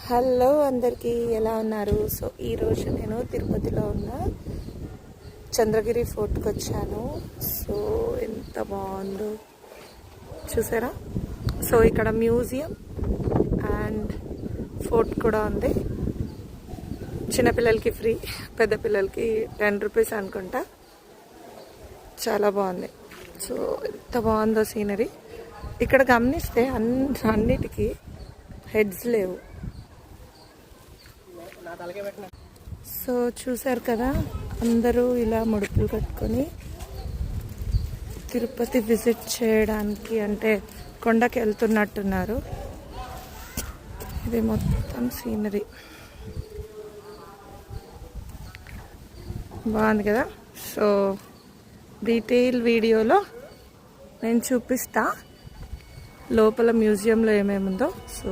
Hello అందరికీ, ఎలా ఉన్నారు? సో ఈరోజు నేను తిరుపతిలో ఉన్న చంద్రగిరి ఫోర్ట్కి వచ్చాను. సో ఎంత బాగుందో చూసారా. సో ఇక్కడ మ్యూజియం అండ్ ఫోర్ట్ కూడా ఉంది. చిన్నపిల్లలకి ఫ్రీ, పెద్ద పిల్లలకి 10 రూపీస్ అనుకుంటా. చాలా బాగుంది. సో ఎంత బాగుందో సీనరీ. ఇక్కడ గమనిస్తే అన్నిటికీ హెడ్స్ లేవు. సో చూసారు కదా, అందరూ ఇలా ముడుపులు కట్టుకొని తిరుపతి విజిట్ చేయడానికి, అంటే కొండకి వెళ్తున్నట్టున్నారు. ఇది మొత్తం సీనరీ బాగుంది కదా. సో డీటెయిల్ వీడియోలో నేను చూపిస్తా లోపల మ్యూజియంలో ఏమేమి ఉందో. సో